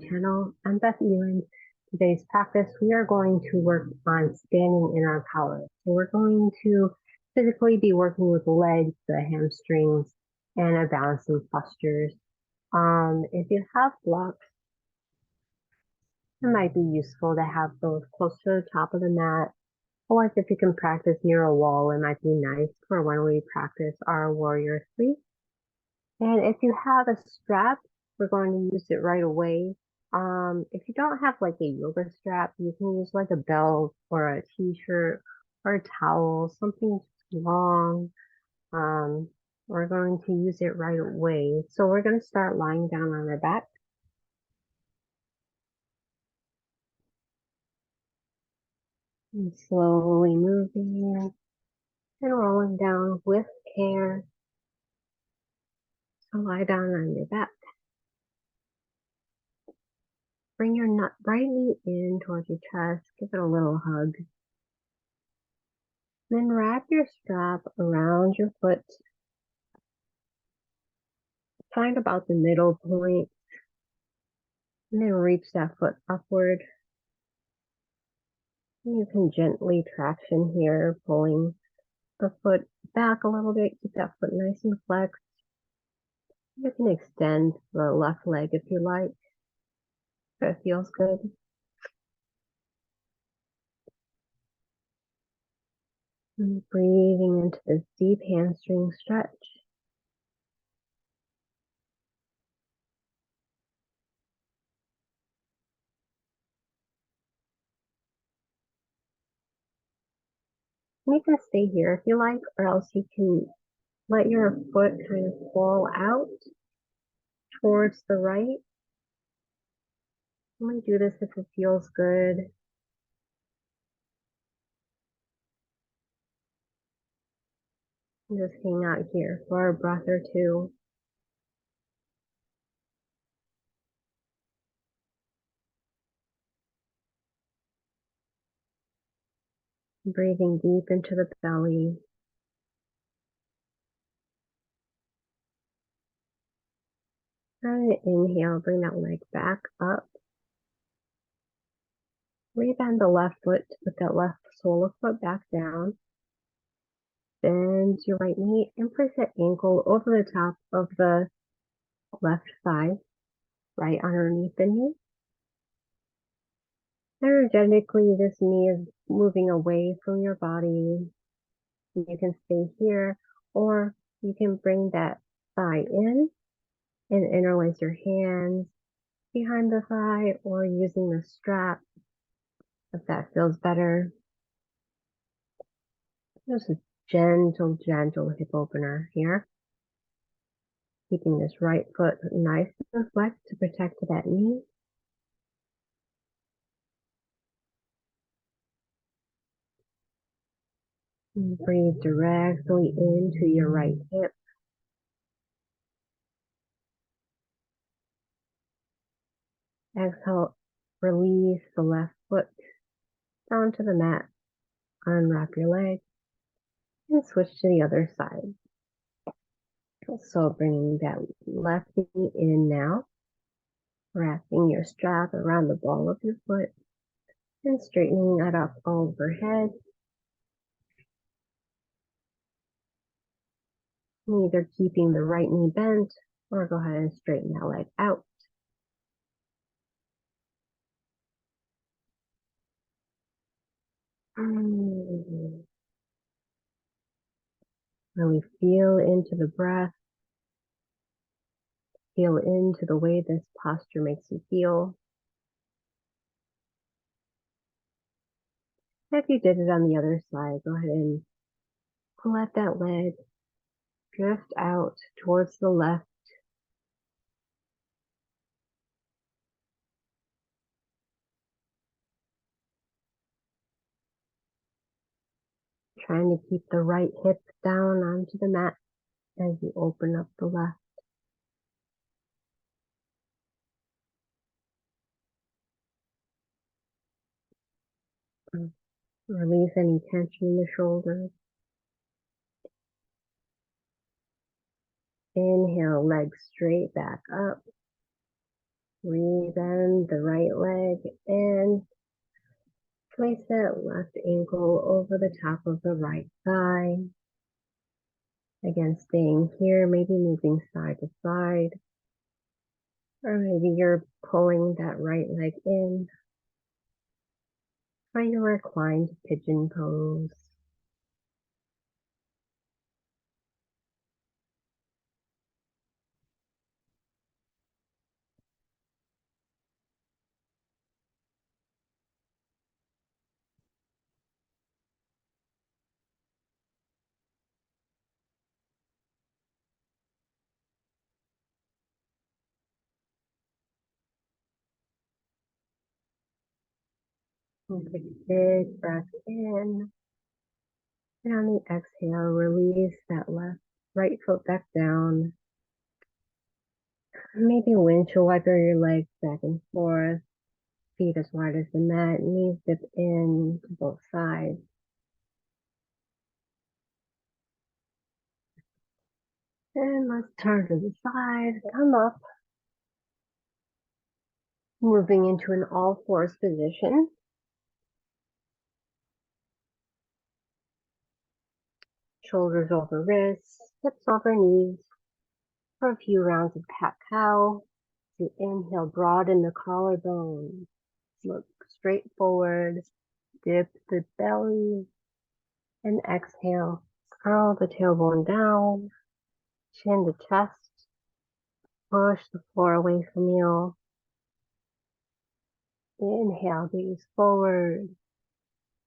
channel. I'm Beth Ewan. Today's practice, we are going to work on standing in our power. So we're going to physically be working with the legs, the hamstrings, and our balancing postures. If you have blocks, it might be useful to have those close to the top of the mat. Or if you can practice near a wall, it might be nice for when we practice our warrior three. And if you have a strap, we're going to use it right away. If you don't have like a yoga strap, you can use like a belt or a t-shirt or a towel, something long. Um, we're going to use it right away. So we're going to start lying down on our back. And slowly moving and rolling down with care. So lie down on your back. Bring your right knee in towards your chest. Give it a little hug. Then wrap your strap around your foot. Find about the middle point, and then reach that foot upward. And you can gently traction here, pulling the foot back a little bit. Keep that foot nice and flexed. You can extend the left leg if you like, if it feels good. And breathing into this deep hamstring stretch. You can stay here if you like, or else you can let your foot kind of fall out towards the right. Only do this if it feels good. And just hang out here for a breath or two. Breathing deep into the belly. And inhale, bring that leg back up. Rebend the left foot, put that left sole of foot back down. Bend your right knee and place that ankle over the top of the left thigh, right underneath the knee. Energetically, this knee is moving away from your body. You can stay here, or you can bring that thigh in and interlace your hands behind the thigh or using the strap if that feels better. Just a gentle hip opener here. Keeping this right foot nice and flexed to protect that knee. And breathe directly into your right hip. Exhale, release the left foot down to the mat. Unwrap your leg and switch to the other side. So bringing that left knee in now, wrapping your strap around the ball of your foot and straightening that up overhead. Either keeping the right knee bent or go ahead and straighten that leg out. Really feel into the breath. Feel into the way this posture makes you feel. If you did it on the other side, go ahead and let that leg drift out towards the left. Trying to keep the right hip down onto the mat as you open up the left. Release any tension in the shoulders. Inhale, legs straight back up. Breathe in the right leg and place that left ankle over the top of the right thigh. Again, staying here, maybe moving side to side, or maybe you're pulling that right leg in. Find your reclined pigeon pose. And take a big breath in. And on the exhale, release that right foot back down. Maybe windshield wiper your legs back and forth. Feet as wide as the mat. Knees dip in to both sides. And let's turn to the side. Come up. Moving into an all fours position. Shoulders over wrists, hips over knees. For a few rounds of cat-cow. To inhale, broaden the collarbone. Look straight forward. Dip the belly. And exhale, curl the tailbone down. Chin to chest. Push the floor away from you. Inhale, gaze forward.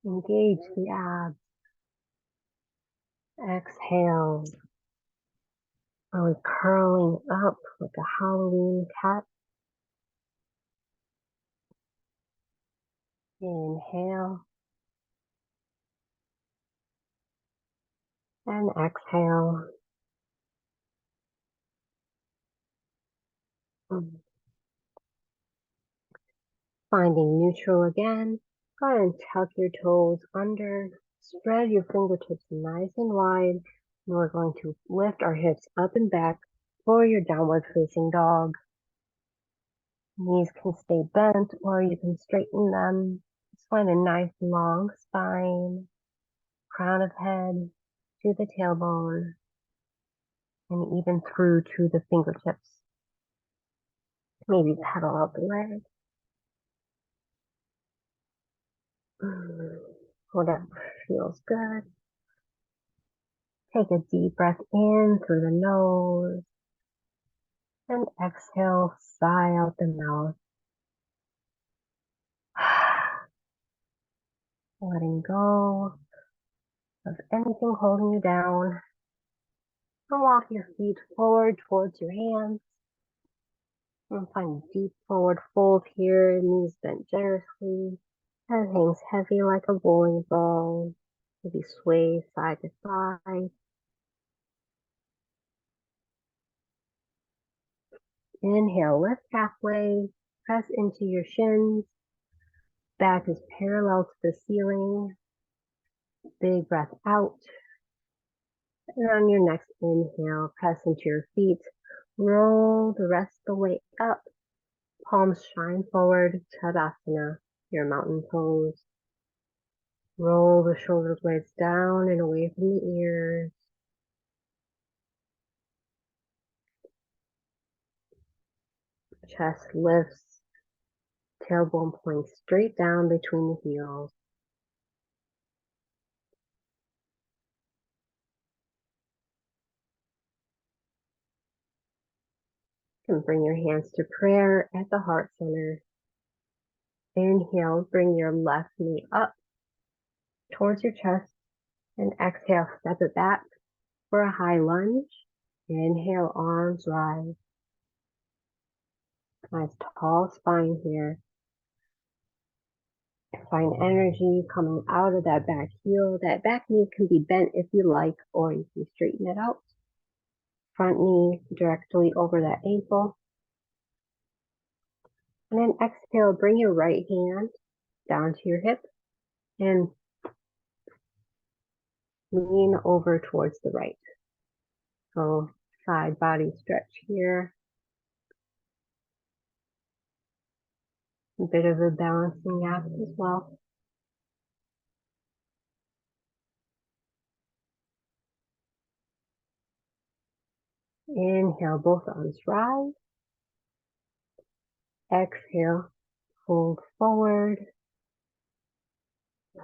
Engage the abs. Exhale. Really curling up like a Halloween cat. Inhale. And exhale. Finding neutral again. Go ahead and tuck your toes under. Spread your fingertips nice and wide. And we're going to lift our hips up and back for your downward facing dog. Knees can stay bent or you can straighten them. Just find a nice long spine, crown of head to the tailbone, and even through to the fingertips. Maybe pedal out the leg. Whatever feels good. Take a deep breath in through the nose and exhale, sigh out the mouth. Letting go of anything holding you down. And walk your feet forward towards your hands. And find deep forward fold here, knees bent generously. Head hangs heavy like a bowling ball. Maybe sway side to side. Inhale, lift halfway, press into your shins. Back is parallel to the ceiling. Big breath out. And on your next inhale, press into your feet. Roll the rest of the way up. Palms shine forward, Tadasana, your mountain pose. Roll the shoulder blades down and away from the ears. Chest lifts, tailbone points straight down between the heels. You can bring your hands to prayer at the heart center. Inhale, bring your left knee up towards your chest, and exhale, step it back for a high lunge. Inhale, arms rise. Nice tall spine here. Find energy coming out of that back heel. That back knee can be bent if you like, or you can straighten it out. Front knee directly over that ankle. And then exhale, bring your right hand down to your hip and lean over towards the right. So side body stretch here. A bit of a balancing act as well. Inhale, both arms rise. Exhale, fold forward.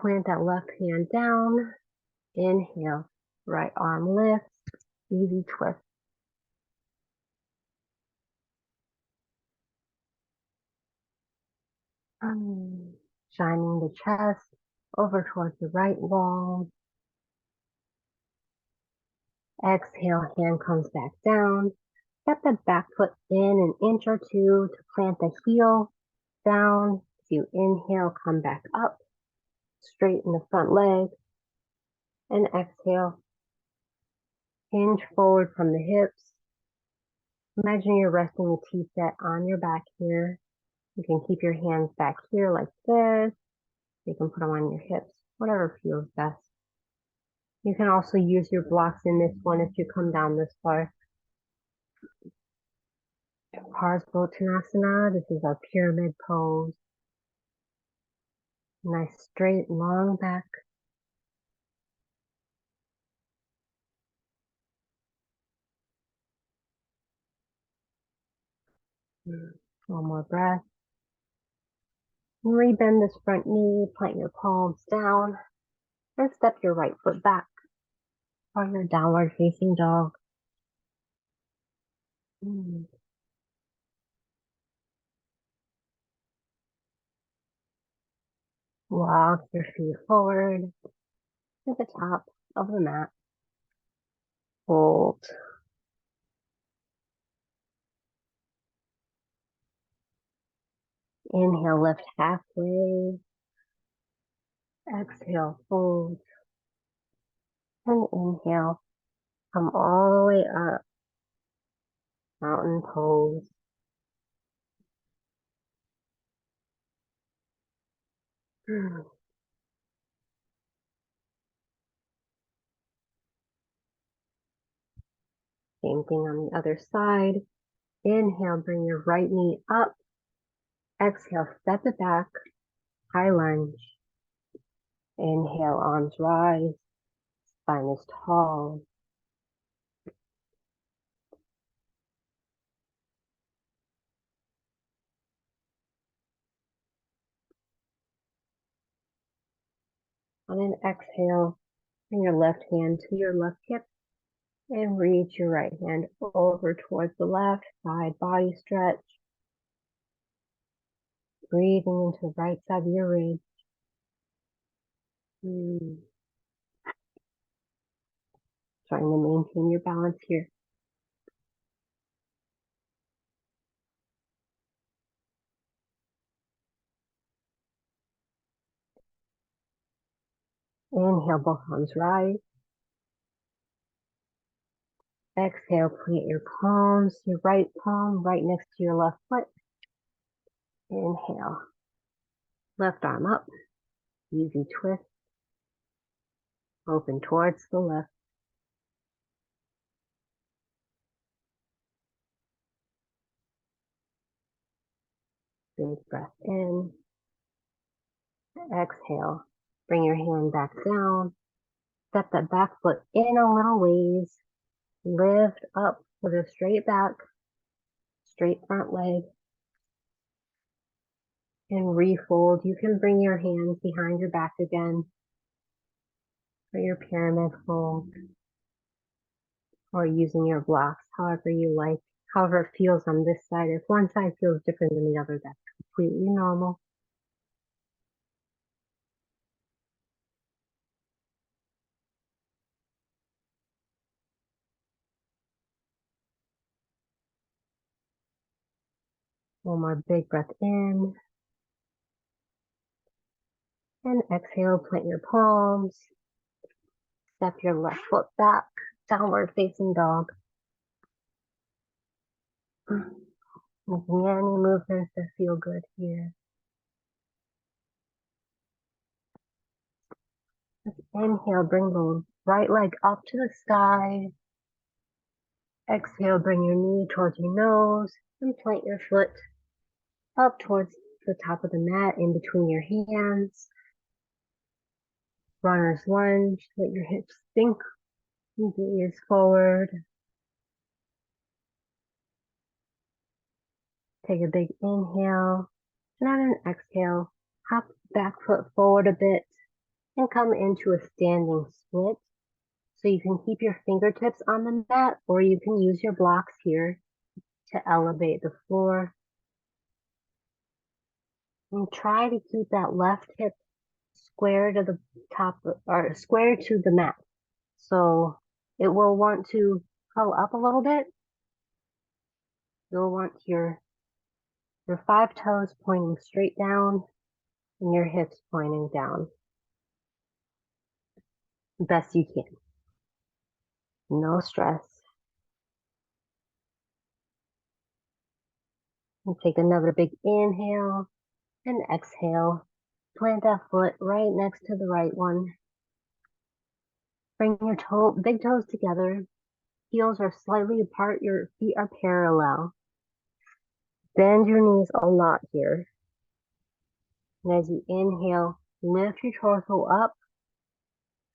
Plant that left hand down. Inhale, right arm lifts. Easy twist. Shining the chest over towards the right wall. Exhale, hand comes back down. Step the back foot in an inch or two to plant the heel down. As you inhale, come back up. Straighten the front leg. And exhale, hinge forward from the hips. Imagine you're resting the T-set on your back here. You can keep your hands back here like this. You can put them on your hips, whatever feels best. You can also use your blocks in this one if you come down this far. Parsvottanasana, this is our pyramid pose. Nice straight, long back. One more breath. Rebend this front knee, plant your palms down, and step your right foot back for your downward facing dog. Walk your feet forward to the top of the mat. Hold. Inhale, lift halfway. Exhale, fold. And inhale, come all the way up. Mountain pose. Same thing on the other side. Inhale, bring your right knee up. Exhale, step it back. High lunge. Inhale, arms rise. Spine is tall. On an exhale, bring your left hand to your left hip and reach your right hand over towards the left side, body stretch. Breathing into the right side of your ribs. Trying to maintain your balance here. Inhale, both arms rise. Exhale, plant your palms, your right palm right next to your left foot. Inhale. Left arm up. Easy twist. Open towards the left. Big breath in. Exhale. Bring your hand back down. Step that back foot in a little ways. Lift up with a straight back, straight front leg. And refold. You can bring your hands behind your back again for your pyramid fold. Or using your blocks, however you like, however it feels on this side. If one side feels different than the other, that's completely normal. One more big breath in. And exhale, plant your palms. Step your left foot back, downward facing dog. Making any movements that feel good here. Inhale, bring the right leg up to the sky. Exhale, bring your knee towards your nose and plant your foot up towards the top of the mat in between your hands. Runner's lunge, let your hips sink, gaze forward. Take a big inhale, and on an exhale, hop back foot forward a bit and come into a standing split. So you can keep your fingertips on the mat or you can use your blocks here to elevate the floor. And try to keep that left hip square to the top or square to the mat. So it will want to curl up a little bit. You'll want your 5 toes pointing straight down and your hips pointing down. Best you can. No stress. And take another big inhale and exhale. Plant that foot right next to the right one. Bring your big toes together. Heels are slightly apart. Your feet are parallel. Bend your knees a lot here. And as you inhale, lift your torso up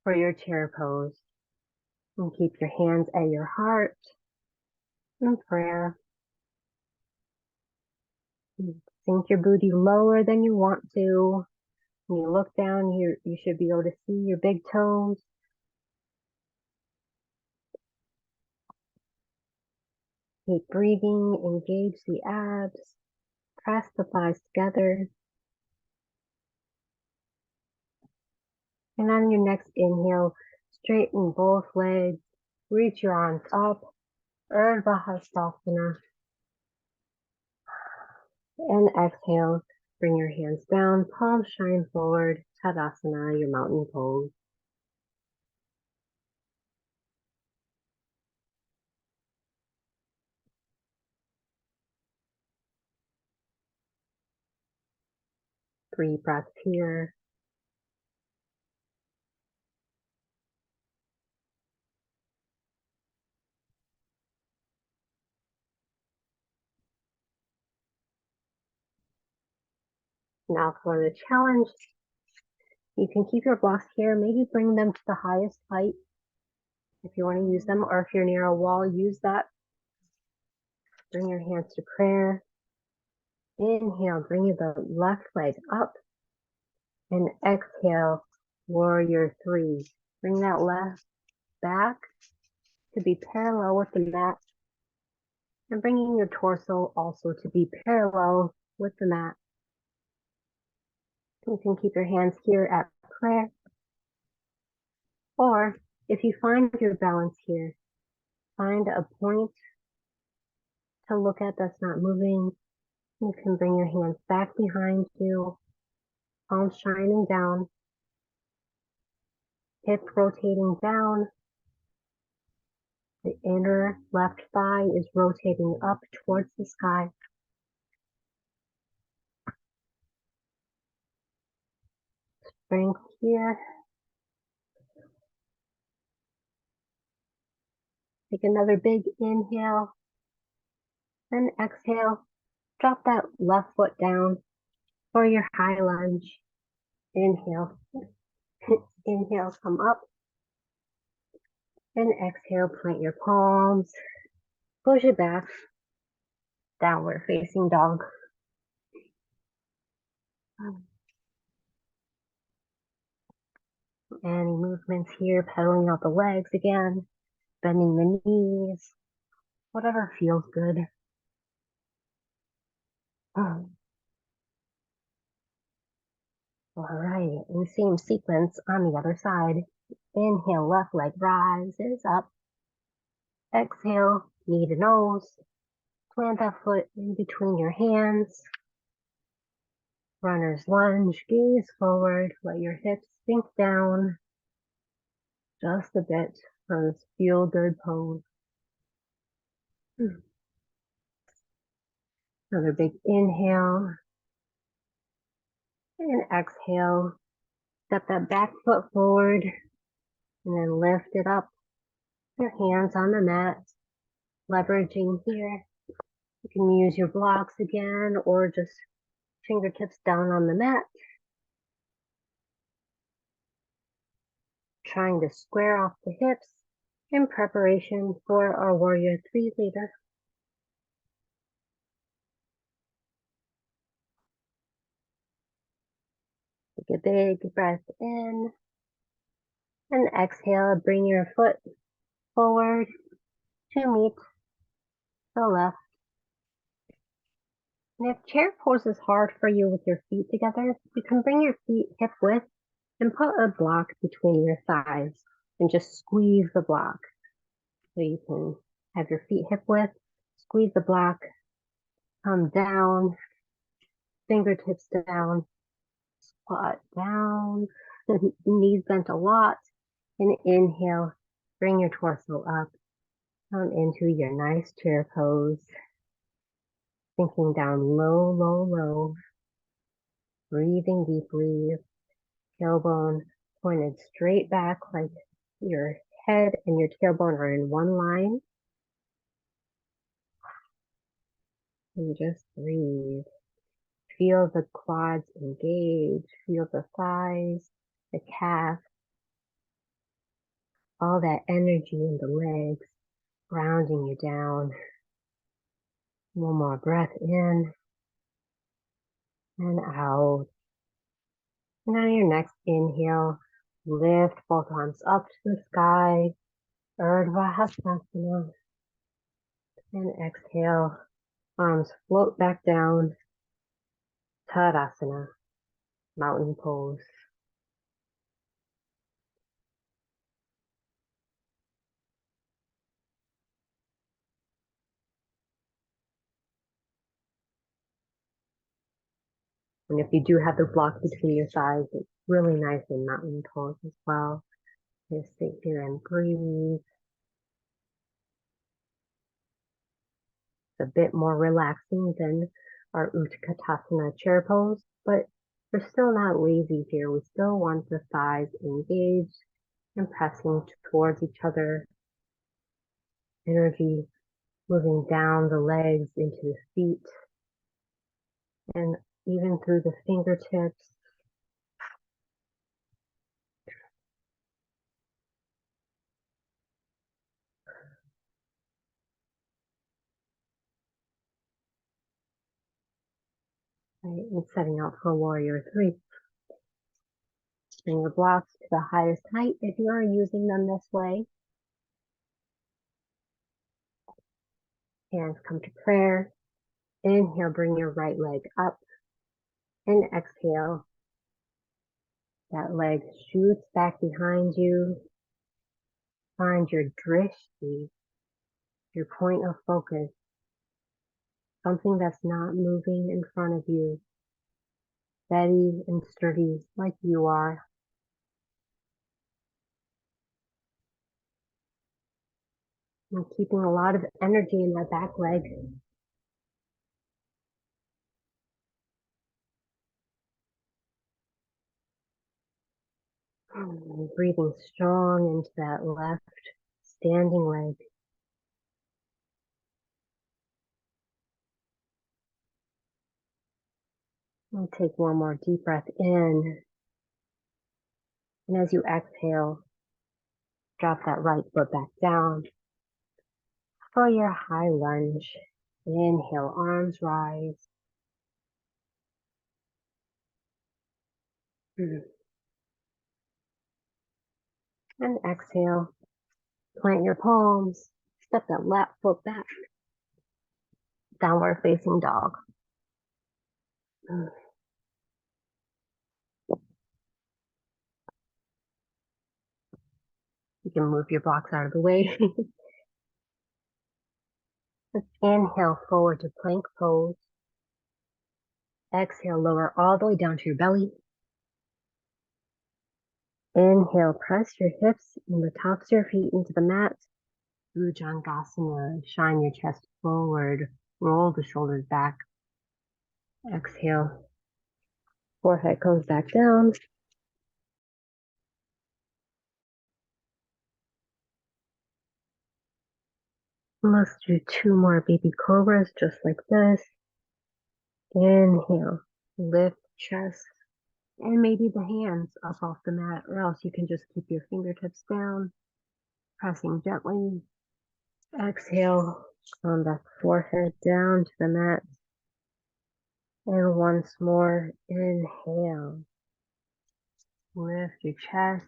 for your chair pose. And keep your hands at your heart in prayer. Sink your booty lower than you want to. When you look down, you should be able to see your big toes. Keep breathing, engage the abs, press the thighs together. And on your next inhale, straighten both legs, reach your arms up, Urdhva Hastasana. And exhale, bring your hands down, palms shine forward, Tadasana, your mountain pose. Three breaths here. Now for the challenge, you can keep your blocks here, maybe bring them to the highest height if you want to use them, or if you're near a wall, use that. Bring your hands to prayer. Inhale, bring the left leg up, and exhale, warrior 3. Bring that left back to be parallel with the mat, and bringing your torso also to be parallel with the mat. You can keep your hands here at prayer, or if you find your balance here, find a point to look at that's not moving. You can bring your hands back behind you, palms shining down, hip rotating down. The inner left thigh is rotating up towards the sky. Strength here. Take another big inhale. Then exhale. Drop that left foot down for your high lunge. Inhale. Inhale, come up. And exhale, plant your palms. Push it back. Downward facing dog. Any movements here, pedaling out the legs again, bending the knees, whatever feels good. All right, in the same sequence on the other side. Inhale, left leg rises up. Exhale, knee to nose. Plant that foot in between your hands. Runner's lunge, gaze forward, let your hips sink down just a bit for this feel good pose. Another big inhale and exhale. Step that back foot forward and then lift it up. Your hands on the mat, leveraging here. You can use your blocks again or just Fingertips down on the mat, trying to square off the hips in preparation for our warrior three later. Take a big breath in and exhale. Bring your foot forward to meet the left. And if chair pose is hard for you with your feet together, you can bring your feet hip width and put a block between your thighs and just squeeze the block. So you can have your feet hip width, squeeze the block, come down, fingertips down, squat down, knees bent a lot, and inhale, bring your torso up, come into your nice chair pose, sinking down low, low, low, breathing deeply, tailbone pointed straight back like your head and your tailbone are in one line. And just breathe. Feel the quads engage, feel the thighs, the calf, all that energy in the legs, grounding you down. One more breath in and out. And on your next inhale, lift both arms up to the sky, Urdhva Hastasana. And exhale, arms float back down, Tadasana, mountain pose. And if you do have the block between your thighs, it's really nice in mountain pose as well. Just sit here and breathe. It's a bit more relaxing than our Utkatasana chair pose, but we're still not lazy here. We still want the thighs engaged and pressing towards each other. Energy moving down the legs into the feet and even through the fingertips. Right, and setting out for warrior three. Bring your blocks to the highest height if you are using them this way. Hands come to prayer. Inhale, bring your right leg up. And exhale, that leg shoots back behind you. Find your drishti, your point of focus, something that's not moving in front of you, steady and sturdy like you are. And keeping a lot of energy in that back leg. And breathing strong into that left standing leg. And take one more deep breath in. And as you exhale, drop that right foot back down for your high lunge. Inhale, arms rise. And exhale, plant your palms, step that left foot back, downward facing dog. You can move your blocks out of the way. Inhale, forward to plank pose. Exhale, lower all the way down to your belly. Inhale, press your hips and the tops of your feet into the mat. Bhujangasana, shine your chest forward, roll the shoulders back. Exhale, forehead goes back down. Let's do two more baby cobras just like this. Inhale, Lift chest and maybe the hands up off the mat, or else you can just keep your fingertips down, pressing gently. Exhale on the forehead down to the mat. And once more, inhale. Lift your chest.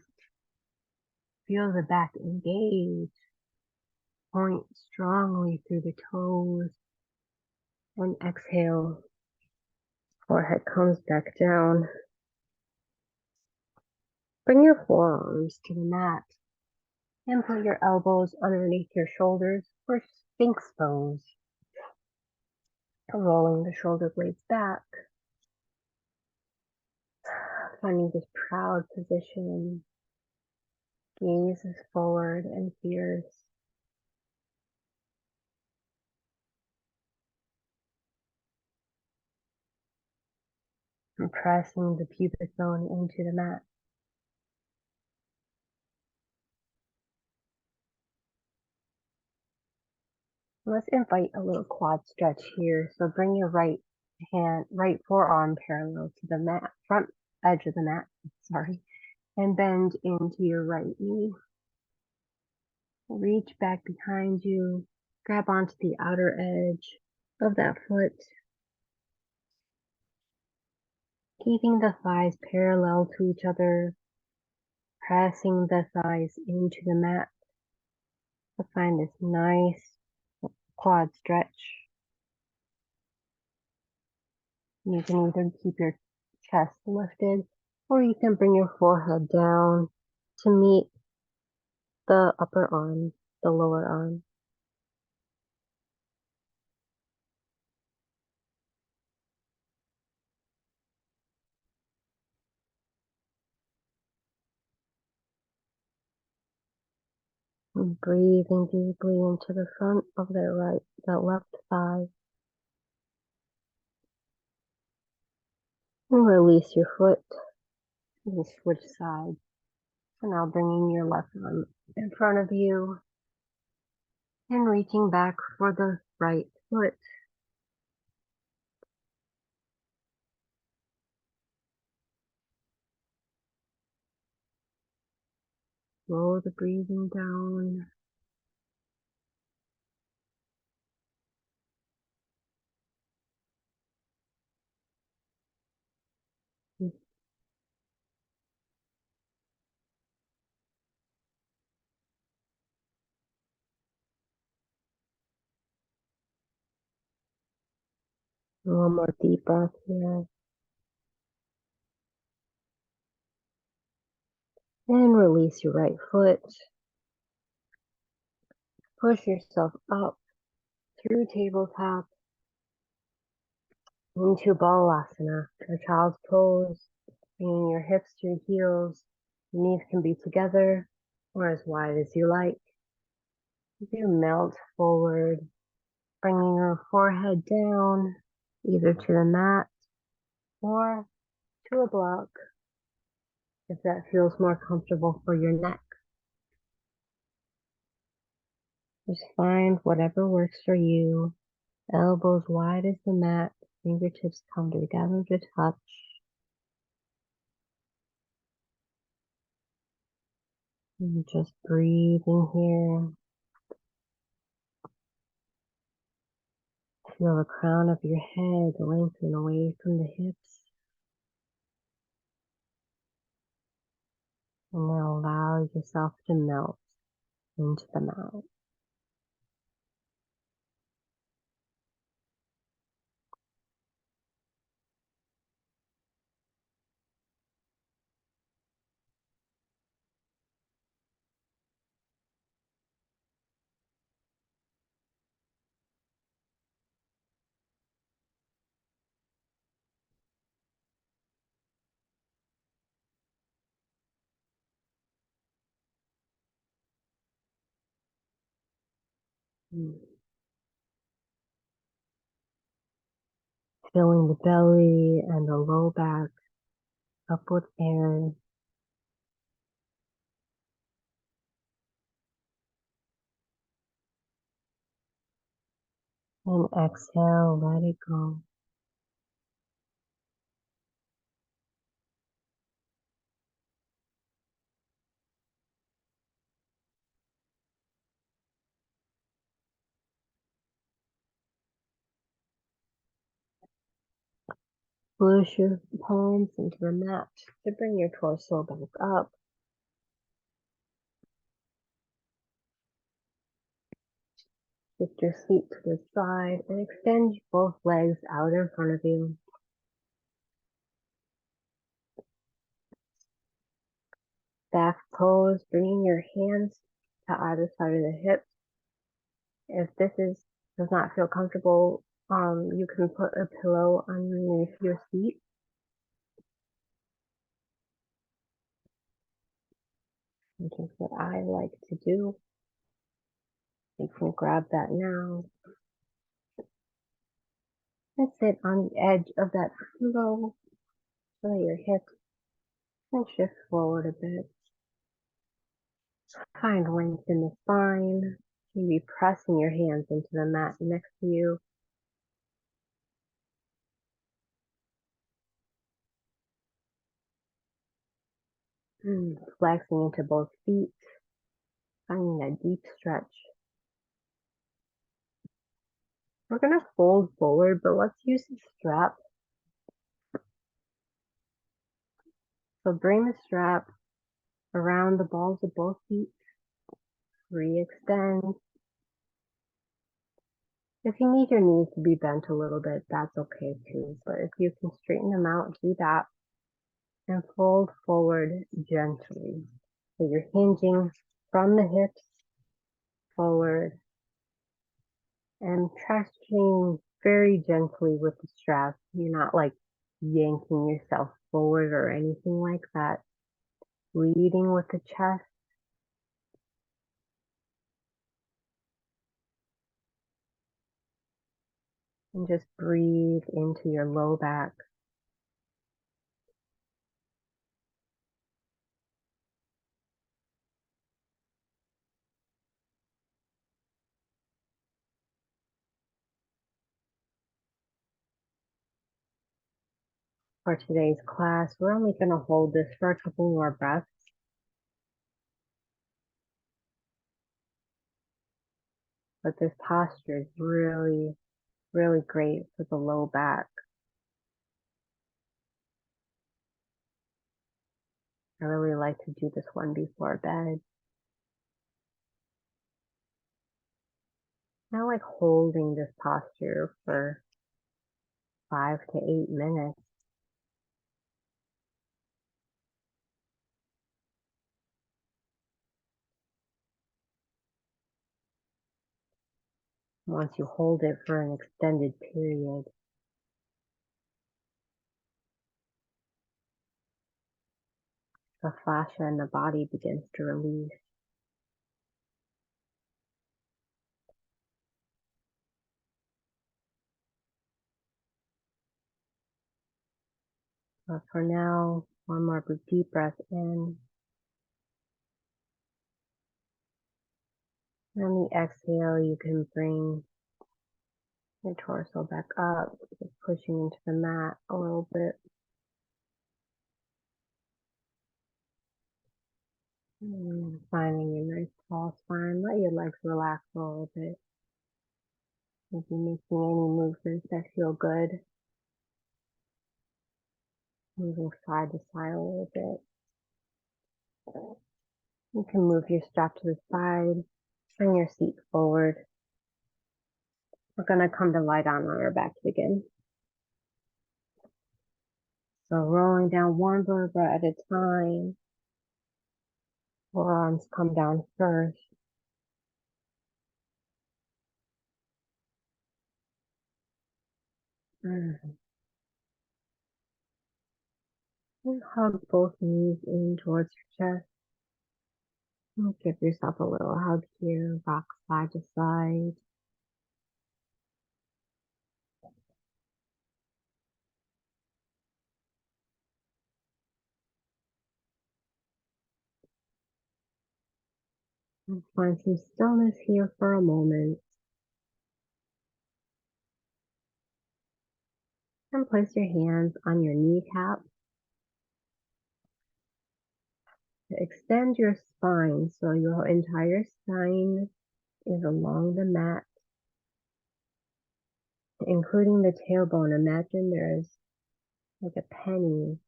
Feel the back engage. Point strongly through the toes. And exhale. Forehead comes back down. Bring your forearms to the mat. And put your elbows underneath your shoulders for Sphinx pose. Rolling the shoulder blades back. Finding this proud position. Gaze is forward and fierce. And pressing the pubic bone into the mat. Let's invite a little quad stretch here. So bring your right forearm parallel to the mat, front edge of the mat, sorry, and bend into your right knee. Reach back behind you, grab onto the outer edge of that foot, keeping the thighs parallel to each other, pressing the thighs into the mat to find this nice quad stretch. You can either keep your chest lifted or you can bring your forehead down to meet the upper arm, the lower arm. And breathing deeply into the front of that left thigh. And release your foot and switch sides. So now bringing your left arm in front of you and reaching back for the right foot. Slow the breathing down. One more deep breath here. And release your right foot. Push yourself up through tabletop into Balasana, or child's pose, bringing your hips to your heels. Your knees can be together or as wide as you like. You melt forward, bringing your forehead down, either to the mat or to a block, if that feels more comfortable for your neck. Just find whatever works for you. Elbows wide as the mat, fingertips come together to touch. And just breathing here. Feel the crown of your head lengthen away from the hips. And then allow yourself to melt into the mat. Filling the belly and the low back up with air. And exhale, let it go. Push your palms into the mat to bring your torso back up. Shift your feet to the side and extend both legs out in front of you. Back pose, bringing your hands to either side of the hips. If does not feel comfortable, you can put a pillow underneath your feet. Which is what I like to do. You can grab that now and sit on the edge of that pillow so that your hips can shift forward a bit. Find length in the spine. Maybe pressing your hands into the mat next to you. Flexing into both feet. Finding that deep stretch. We're going to fold forward, but let's use the strap. So bring the strap around the balls of both feet. Re-extend. If you need your knees to be bent a little bit, that's okay too. But if you can straighten them out, do that. And fold forward gently. So you're hinging from the hips forward and tracking very gently with the strap. You're not like yanking yourself forward or anything like that. Leading with the chest. And just breathe into your low back. For today's class, we're only going to hold this for a couple more breaths. But this posture is really, really great for the low back. I really like to do this one before bed. I like holding this posture for 5 to 8 minutes. Once you hold it for an extended period, the fascia in the body begins to release. But for now, one more deep breath in. And on the exhale, you can bring your torso back up, just pushing into the mat a little bit. And finding a nice tall spine. Let your legs relax a little bit. Maybe making any movements that feel good. Moving side to side a little bit. You can move your strap to the side, bring your seat forward. We're going to come to lie down on our backs again. So rolling down one vertebra at a time. Forearms come down first. And hug both knees in towards your chest. And give yourself a little hug here, rock side to side. And find some stillness here for a moment. And place your hands on your kneecap. Extend your spine so your entire spine is along the mat, including the tailbone. Imagine there's like a penny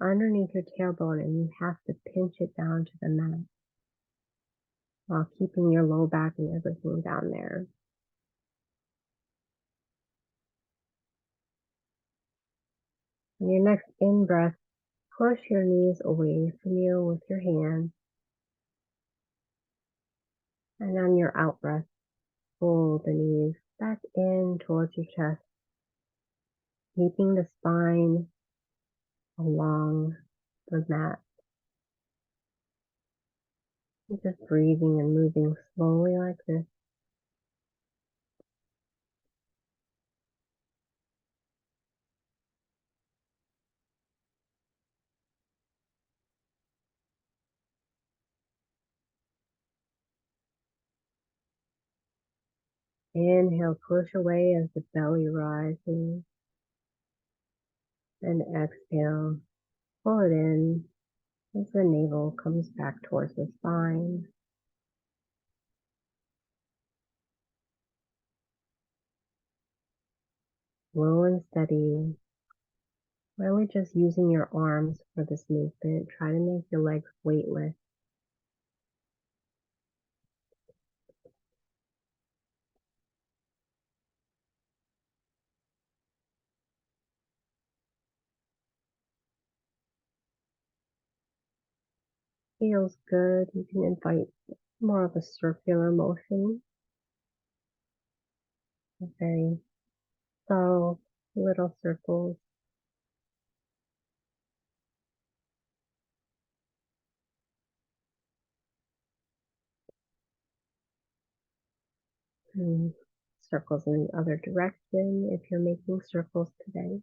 underneath your tailbone, and you have to pinch it down to the mat while keeping your low back and everything down there. On your next in-breath, push your knees away from you with your hands. And on your out-breath, pull the knees back in towards your chest, keeping the spine along the mat. Just breathing and moving slowly like this. Inhale, push away as the belly rises. And exhale, pull it in as the navel comes back towards the spine. Slow and steady. Really just using your arms for this movement. Try to make your legs weightless. Feels good. You can invite more of a circular motion. Very subtle little circles. And circles in the other direction if you're making circles today.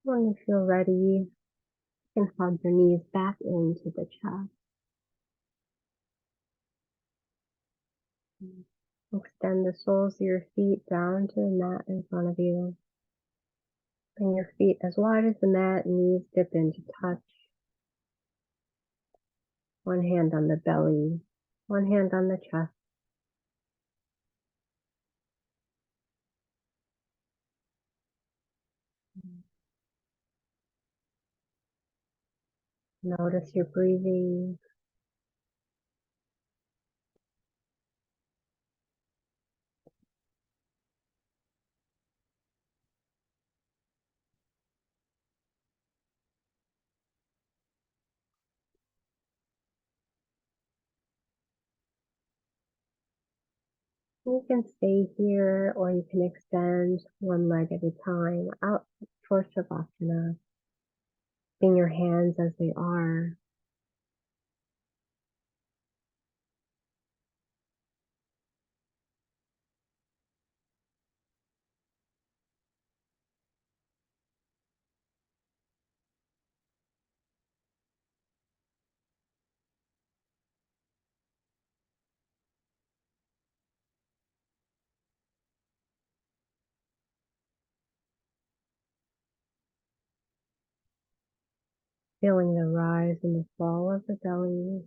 When you feel ready, you can hug your knees back into the chest. Extend the soles of your feet down to the mat in front of you. Bring your feet as wide as the mat, knees dip into touch. One hand on the belly, one hand on the chest. Notice your breathing. You can stay here or you can extend one leg at a time out towards Shavasana. Bring your hands as they are. Feeling the rise and the fall of the belly.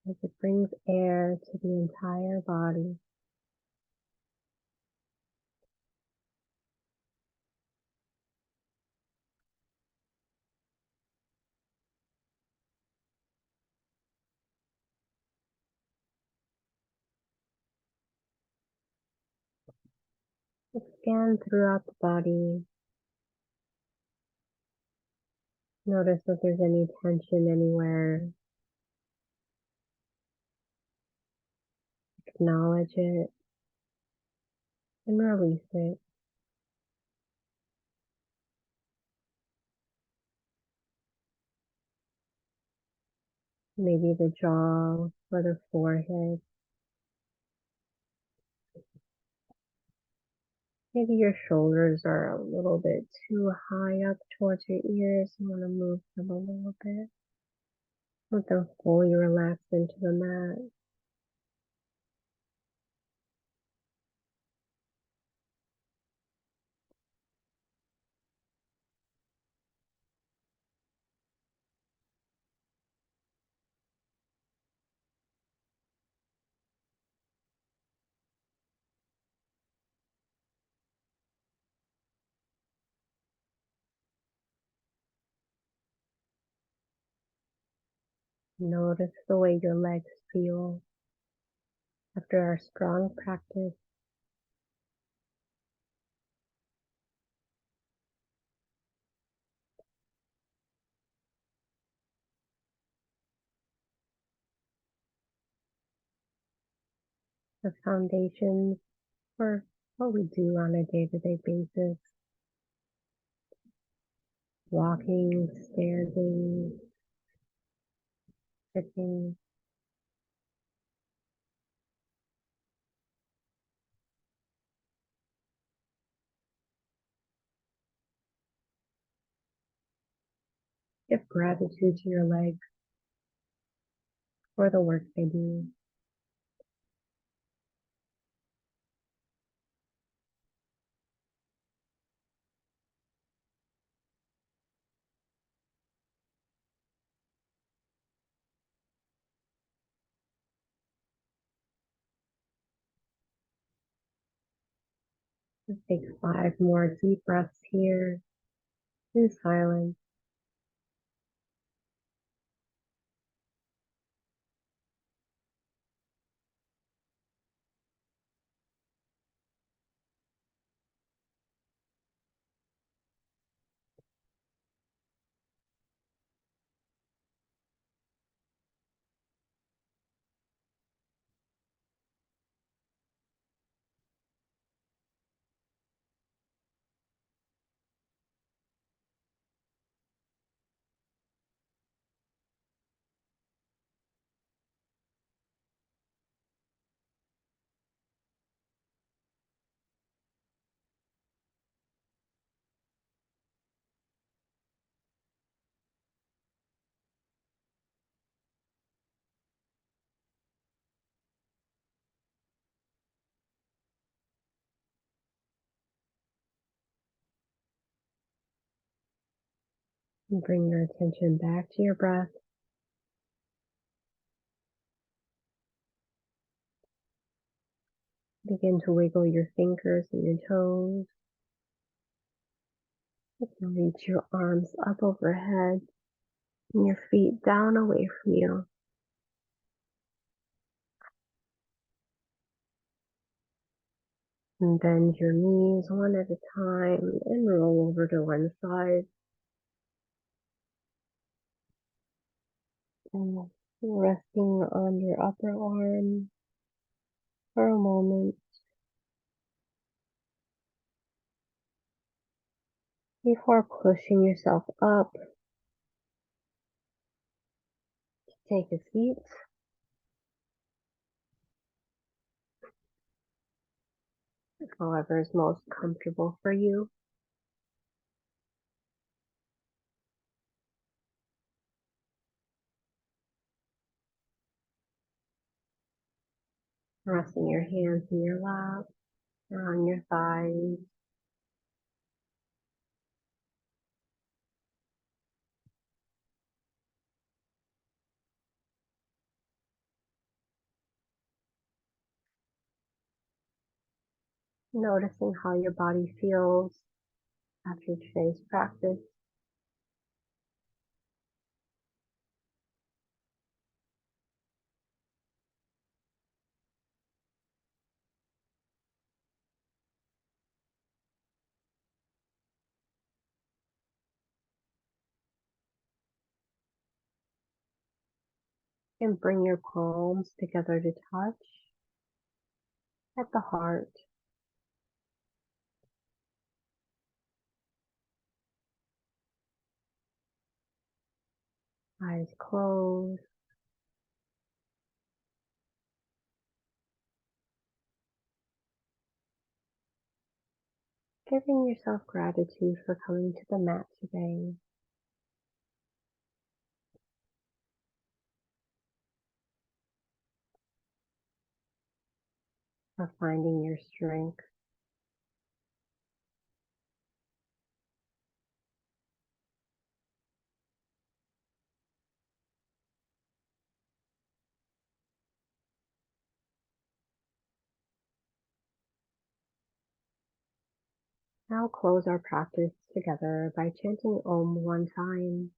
As it brings air to the entire body. Scan throughout the body. Notice if there's any tension anywhere. Acknowledge it and release it. Maybe the jaw or the forehead. Maybe your shoulders are a little bit too high up towards your ears. You want to move them a little bit. Let them fully relax into the mat. Notice the way your legs feel after our strong practice. The foundations for what we do on a day-to-day basis. Walking, standing, sitting. Give gratitude to your legs for the work they do. Just take 5 more deep breaths here in silence. And bring your attention back to your breath. Begin to wiggle your fingers and your toes. You can reach your arms up overhead and your feet down away from you. And bend your knees one at a time and roll over to one side. And resting on your upper arm for a moment before pushing yourself up to take a seat. However is most comfortable for you. Resting your hands in your lap or on your thighs. Noticing how your body feels after today's practice. And bring your palms together to touch at the heart. Eyes closed. Giving yourself gratitude for coming to the mat today. For finding your strength. Now close our practice together by chanting Om one time.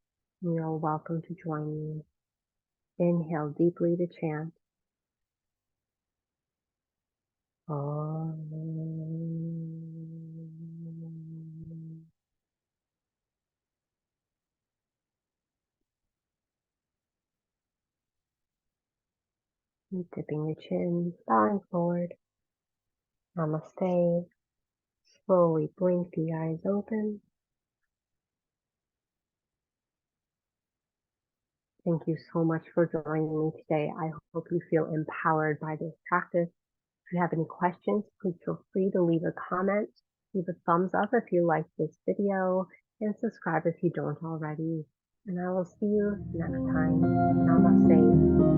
You're welcome to join me. Inhale deeply to chant. Om. Keep dipping your chin, bowing forward. Namaste. Slowly blink the eyes open. Thank you so much for joining me today. I hope you feel empowered by this practice. If you have any questions, please feel free to leave a comment, leave a thumbs up if you like this video, and subscribe if you don't already. And I will see you next time. Namaste.